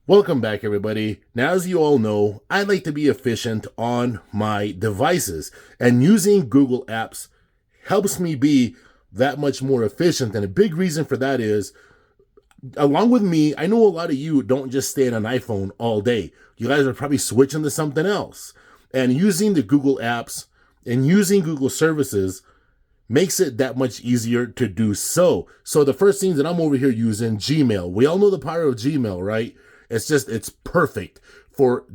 Welcome back, everybody. Now, as you all know, I like to be efficient on my devices, and using Google Apps helps me be that much more efficient. And a big reason for that is, along with me, I know a lot of you don't just stay on an iPhone all day. You guys are probably switching to something else. And using the Google Apps and using Google services makes it that much easier to do so. So the first thing that I'm over here using, Gmail. We all know the power of Gmail, right? It's perfect for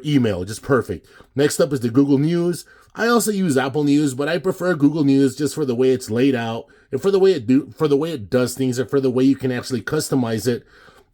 email, just perfect. Next up is the Google News. I also use Apple News, but I prefer Google News just for the way it's laid out and for the way it does things, and for the way you can actually customize it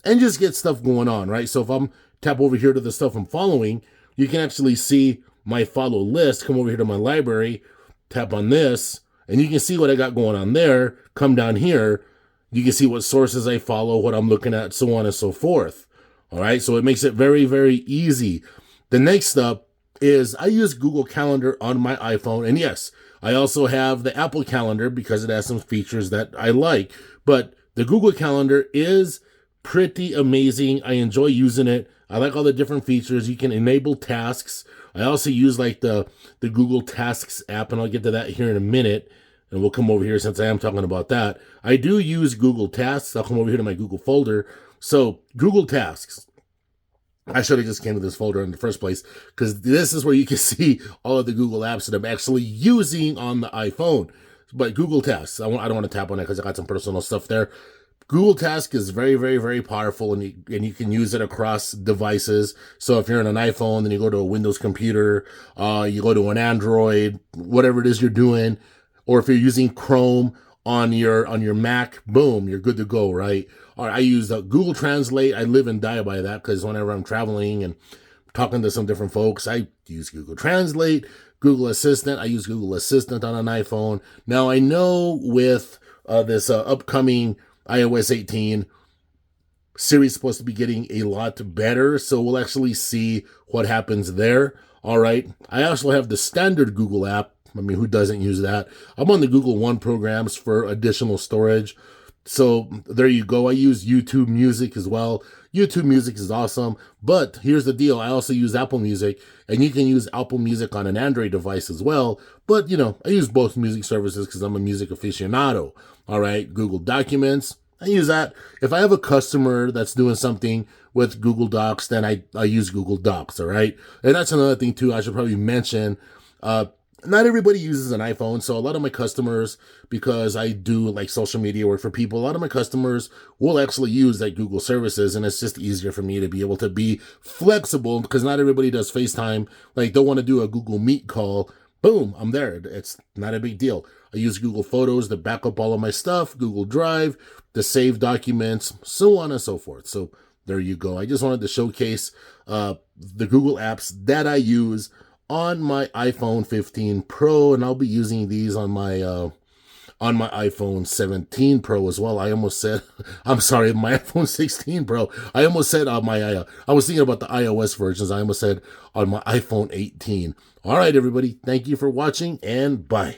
and just get stuff going on, right? So if I'm tap over here to the stuff I'm following, you can actually see my follow list. Come over here to my library, tap on this, and you can see what I got going on there. Come down here, you can see what sources I follow, what I'm looking at, so on and so forth. All right, so it makes it very, very easy. The next up is I use Google Calendar on my iPhone. And yes, I also have the Apple Calendar because it has some features that I like. But the Google Calendar is pretty amazing. I enjoy using it. I like all the different features. You can enable tasks. I also use like the Google Tasks app, and I'll get to that here in a minute. And we'll come over here since I am talking about that. I do use Google Tasks. I'll come over here to my Google folder. So Google Tasks. I should have just came to this folder in the first place, because this is where you can see all of the Google apps that I'm actually using on the iPhone. But Google Tasks, I don't want to tap on that because I got some personal stuff there. Google Task is very, very, very powerful, and you can use it across devices. So if you're on an iPhone, then you go to a Windows computer, you go to an Android, whatever it is you're doing, or if you're using Chrome on your Mac, boom, you're good to go, right? Or I use Google Translate. I live and die by that, because whenever I'm traveling and talking to some different folks, I use Google Translate. Google Assistant, I use Google Assistant on an iPhone. Now, I know with this upcoming iOS 18, Siri's supposed to be getting a lot better, so we'll actually see what happens there. All right. I also have the standard Google app. I mean, who doesn't use that? I'm on the Google One programs for additional storage. So there you go. I use YouTube Music as well. YouTube Music is awesome. But here's the deal. I also use Apple Music, and you can use Apple Music on an Android device as well. But, I use both music services because I'm a music aficionado. All right. Google Documents, I use that. If I have a customer that's doing something with Google Docs, then I use Google Docs. All right. And that's another thing too I should probably mention. Not everybody uses an iPhone, so a lot of my customers, because I do like social media work for people, a lot of my customers will actually use like Google services, and it's just easier for me to be able to be flexible, because not everybody does FaceTime. Like, they'll want to do a Google Meet call. Boom, I'm there. It's not a big deal. I use Google Photos to back up all of my stuff, Google Drive to save documents, so on and so forth. So there you go. I just wanted to showcase the Google apps that I use on my iPhone 15 Pro, and I'll be using these on my iPhone 17 Pro as well. I almost said, I'm sorry, my iPhone 16 Pro. I almost said on my, I was thinking about the iOS versions. I almost said on my iPhone 18. All right, everybody. Thank you for watching, and bye.